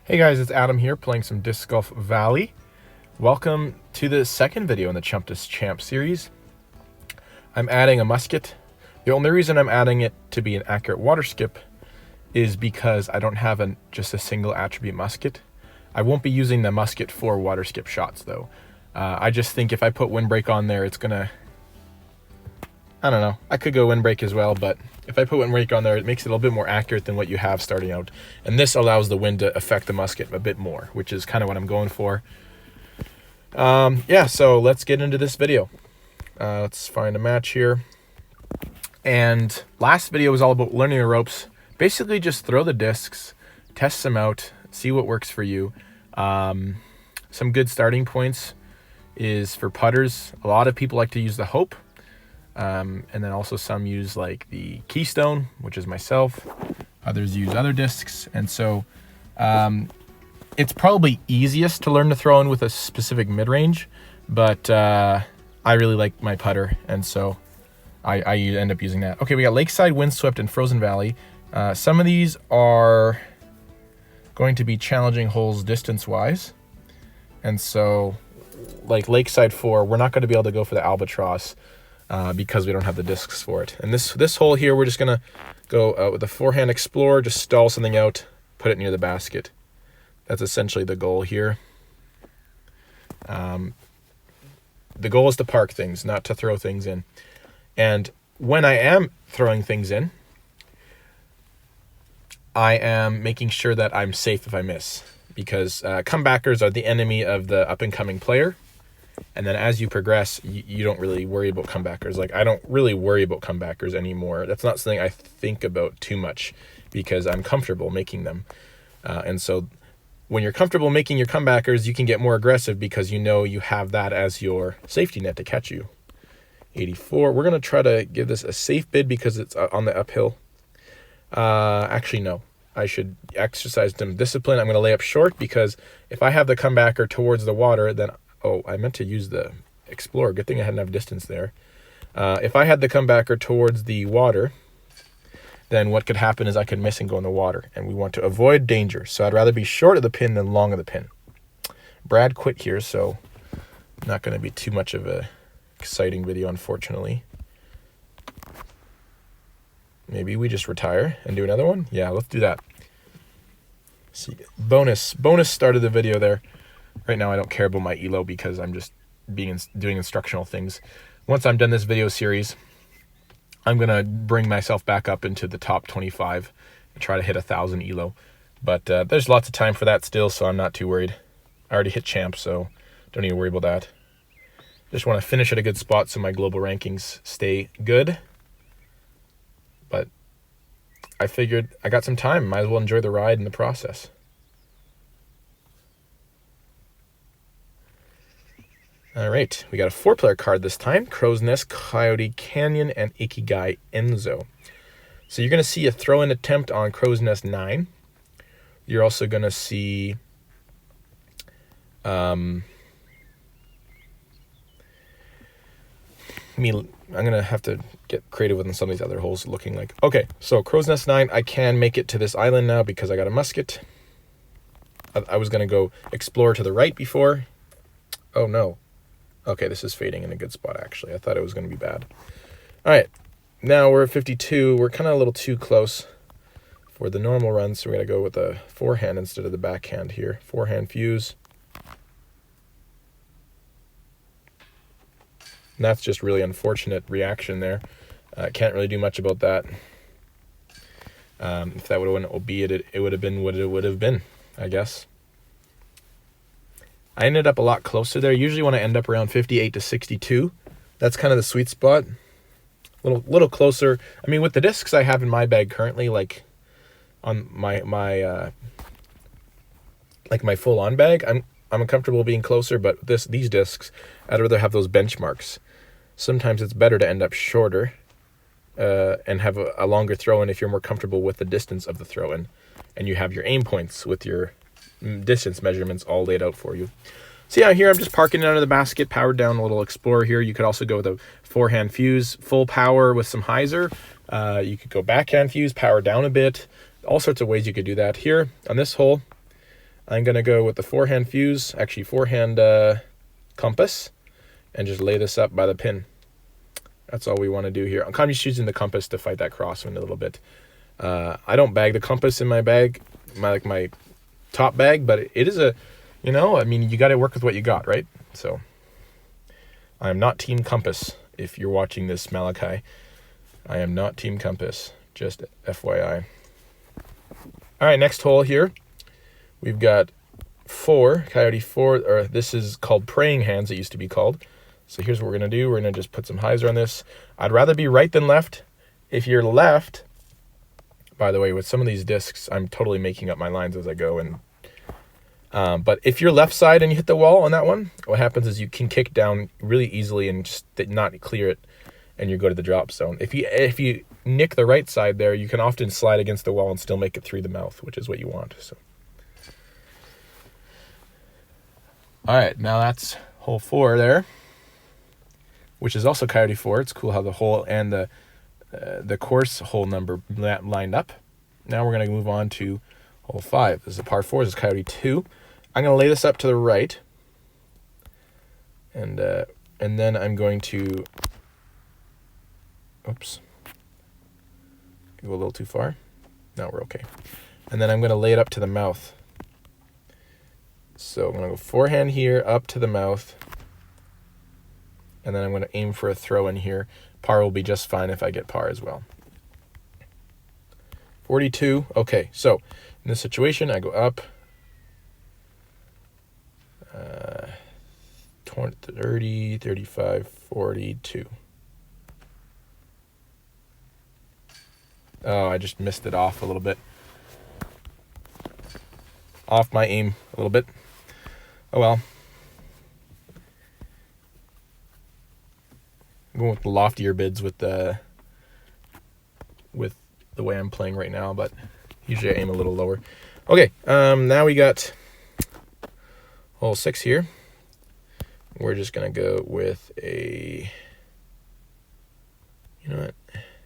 Hey guys, it's Adam here playing some Disc Golf Valley. Welcome to the second video in the Chump Champ series. I'm adding a musket. The only reason I'm adding it to be an accurate water skip is because I don't have just a single attribute musket. I won't be using the musket for water skip shots though. I just think if I put windbreak on there, it's gonna, I don't know, I could go windbreak as well, but if I put windbreak on there, it makes it a little bit more accurate than what you have starting out. And this allows the wind to affect the musket a bit more, which is kind of what I'm going for. Yeah, so let's get into this video. Let's find a match here. And last video was all about learning the ropes. Basically just throw the discs, test them out, see what works for you. Some good starting points is for putters. A lot of people like to use the Hope. And then also some use like the Keystone, which is myself. Others use other discs. And so it's probably easiest to learn to throw in with a specific mid-range, but I really like my putter, and so I end up using that. Okay, we got Lakeside, Windswept, and Frozen Valley. Some of these are going to be challenging holes distance-wise. And so like Lakeside 4, we're not going to be able to go for the Albatross because we don't have the discs for it. And this hole here, we're just gonna go with the forehand Explorer, just stall something out, put it near the basket. That's essentially the goal here. The goal is to park things, not to throw things in. And when I am throwing things in, I am making sure that I'm safe if I miss, because comebackers are the enemy of the up-and-coming player. And then as you progress, you don't really worry about comebackers. Like, I don't really worry about comebackers anymore. That's not something I think about too much because I'm comfortable making them. And so when you're comfortable making your comebackers, you can get more aggressive because you know you have that as your safety net to catch you. 84. We're going to try to give this a safe bid because it's on the uphill. Actually, no. I should exercise some discipline. I'm going to lay up short because if I have the comebacker towards the water, then... Oh, I meant to use the Explorer. Good thing I had enough distance there. If I had the comebacker towards the water, then what could happen is I could miss and go in the water. And we want to avoid danger. So I'd rather be short of the pin than long of the pin. Brad quit here, so not going to be too much of a exciting video, unfortunately. Maybe we just retire and do another one? Yeah, let's do that. See, bonus started the video there. Right now I don't care about my elo because I'm just doing instructional things. Once I'm done this video series, I'm going to bring myself back up into the top 25 and try to hit 1,000 elo. But there's lots of time for that still, so I'm not too worried. I already hit champ, so don't need to worry about that. Just want to finish at a good spot so my global rankings stay good. But I figured I got some time. Might as well enjoy the ride and the process. All right, we got a 4-player card this time. Crow's Nest, Coyote Canyon, and Ikigai Enso. So you're going to see a throw-in attempt on Crow's Nest 9. You're also going to see I'm going to have to get creative with some of these other holes looking like. Okay, so Crow's Nest 9, I can make it to this island now because I got a musket. I was going to go explore to the right before. Oh, no. Okay, this is fading in a good spot, actually. I thought it was going to be bad. All right, now we're at 52. We're kind of a little too close for the normal run, so we're going to go with the forehand instead of the backhand here. Forehand fuse. And that's just really unfortunate reaction there. Can't really do much about that. If that would have went albeit, it would have been what it would have been, I guess. I ended up a lot closer there. Usually when I end up around 58 to 62, that's kind of the sweet spot. Little closer. I mean, with the discs I have in my bag currently, like on my full-on bag, I'm comfortable being closer. But these discs, I'd rather have those benchmarks. Sometimes it's better to end up shorter and have a longer throw-in if you're more comfortable with the distance of the throw-in, and you have your aim points with your distance measurements all laid out for you. So yeah, here I'm just parking it under the basket, powered down a little Explorer here. You could also go with a forehand fuse, full power with some hyzer. You could go backhand fuse, power down a bit. All sorts of ways you could do that. Here on this hole, I'm going to go with the forehand fuse, actually forehand compass, and just lay this up by the pin. That's all we want to do here. I'm kind of just using the compass to fight that crosswind a little bit. I don't bag the compass in my bag, my top bag, but it is a, you know, I mean, you got to work with what you got, right? So I am not Team Compass. If you're watching this, Malachi, I am not Team Compass. Just FYI. All right, next hole here. We've got 4, Coyote 4, or this is called praying hands, it used to be called. So here's what we're going to do. We're going to just put some hyzer on this. I'd rather be right than left. If you're left, by the way, with some of these discs, I'm totally making up my lines as I go. But if you're left side and you hit the wall on that one, what happens is you can kick down really easily and just not clear it, and you go to the drop zone. If you nick the right side there, you can often slide against the wall and still make it through the mouth, which is what you want. So, all right, now that's hole 4 there, which is also Coyote 4. It's cool how the hole and the course hole number lined up. Now we're going to move on to hole 5. This is a par 4. This is Coyote 2. I'm going to lay this up to the right, and then I'm going to, oops, go a little too far. No, we're okay. And then I'm going to lay it up to the mouth. So I'm going to go forehand here, up to the mouth, and then I'm going to aim for a throw in here. Par will be just fine if I get par as well. 42. Okay, so in this situation, I go up 30, 35, 42. Oh, I just missed it off a little bit. Off my aim a little bit. Oh well. I'm going with the loftier bids with the way I'm playing right now, but usually I aim a little lower. Okay, now we got hole 6 here. We're just gonna go with a, you know what?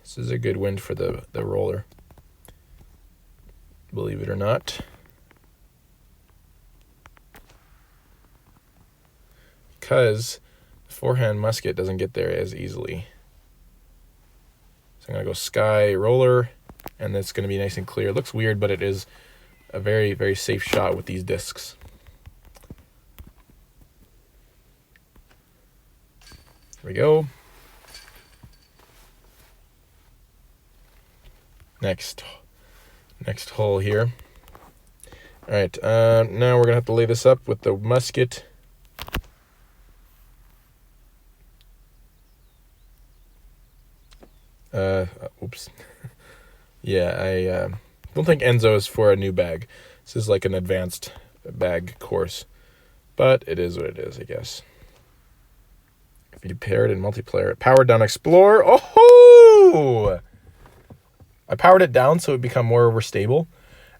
This is a good wind for the roller, believe it or not. Because the forehand musket doesn't get there as easily. So I'm going to go sky roller, and it's going to be nice and clear. It looks weird, but it is a very, very safe shot with these discs. Here we go. Next hole here. All right, now we're going to have to lay this up with the musket. Oops. Yeah, I don't think Enso is for a new bag. This is like an advanced bag course, but it is what it is, I guess. If you pair it in multiplayer, powered down Explorer. Oh! I powered it down so it would become more overstable.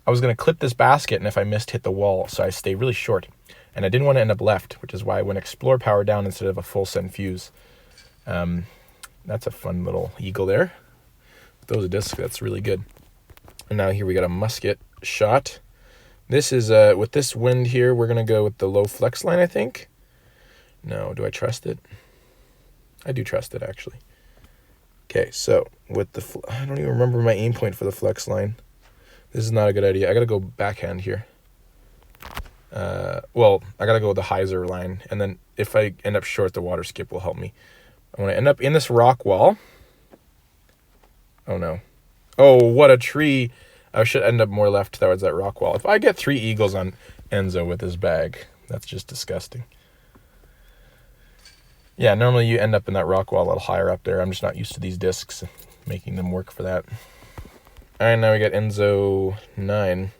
I was going to clip this basket, and if I missed, hit the wall, so I stay really short. And I didn't want to end up left, which is why I went Explorer powered down instead of a full send fuse. That's a fun little eagle there. Those discs, that's really good. And now here we got a musket shot. This is, with this wind here, we're going to go with the low flex line, I think. No, do I trust it? I do trust it, actually. Okay, so with the, I don't even remember my aim point for the flex line. This is not a good idea. I got to go backhand here. Well, I got to go with the hyzer line. And then if I end up short, the water skip will help me. I want to end up in this rock wall. Oh, no. Oh, what a tree. I should end up more left towards that rock wall. If I get 3 eagles on Enso with this bag, that's just disgusting. Yeah, normally you end up in that rock wall a little higher up there. I'm just not used to these discs, making them work for that. All right, now we got Enso 9.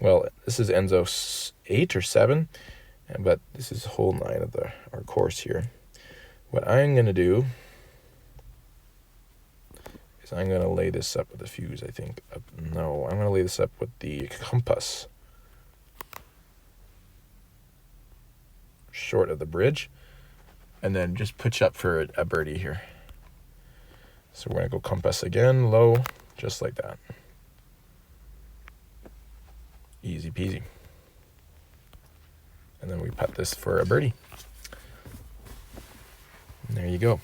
Well, this is Enso 8 or 7, but this is hole 9 of our course here. What I'm going to do is I'm going to lay this up with the fuse, I think. No, I'm going to lay this up with the compass. Short of the bridge. And then just pitch up for a birdie here. So we're going to go compass again, low, just like that. Easy peasy. And then we putt this for a birdie. And there you go.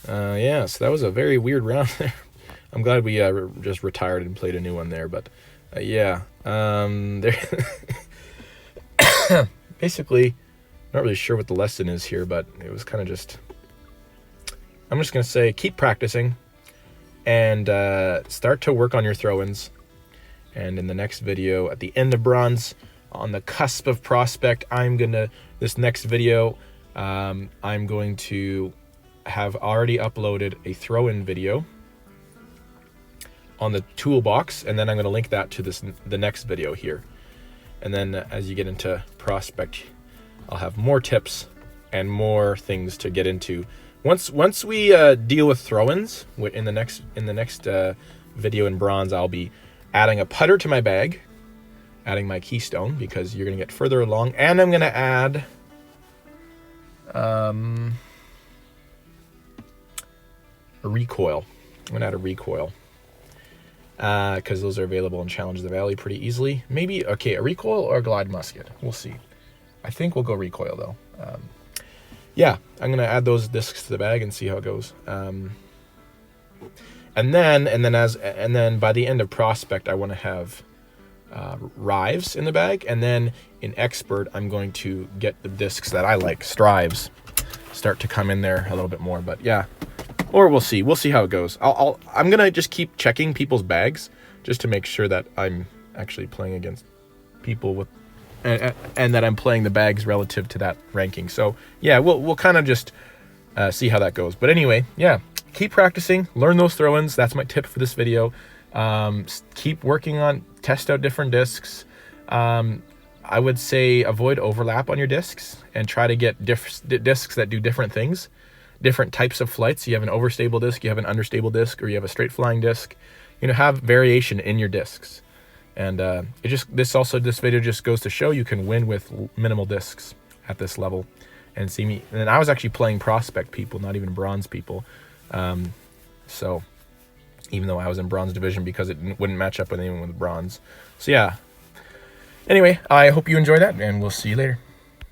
Yeah, so that was a very weird round there. I'm glad we just retired and played a new one there, but yeah. There basically, not really sure what the lesson is here, but it was kind of just, I'm just going to say keep practicing and start to work on your throw-ins. And in the next video, at the end of bronze, on the cusp of prospect, this next video, I'm going to have already uploaded a throw-in video on the toolbox, and then I'm going to link that to the next video here. And then as you get into prospect, I'll have more tips and more things to get into. Once we deal with throw-ins in the next video in bronze, I'll be adding a putter to my bag, adding my keystone because you're going to get further along, and I'm going to add a recoil. I'm going to add a recoil because those are available in Challenge of the Valley pretty easily. Maybe, okay, a recoil or a glide musket. We'll see. I think we'll go recoil though. Yeah, I'm going to add those discs to the bag and see how it goes. And then by the end of prospect, I want to have rives in the bag, and then in expert, I'm going to get the discs that I like, strives, start to come in there a little bit more. But yeah, or we'll see how it goes. I'm gonna just keep checking people's bags just to make sure that I'm actually playing against people with, and that I'm playing the bags relative to that ranking. So yeah, we'll kind of just see how that goes. But anyway, yeah. Keep practicing, learn those throw-ins. That's my tip for this video. Keep working on, test out different discs. I would say avoid overlap on your discs and try to get discs that do different things, different types of flights. You have an overstable disc, you have an understable disc, or you have a straight flying disc. Have variation in your discs. And this video just goes to show you can win with minimal discs at this level. And see me, and I was actually playing prospect people, not even bronze people. So even though I was in bronze division because it wouldn't match up with anyone with bronze. So yeah. Anyway, I hope you enjoy that, and we'll see you later.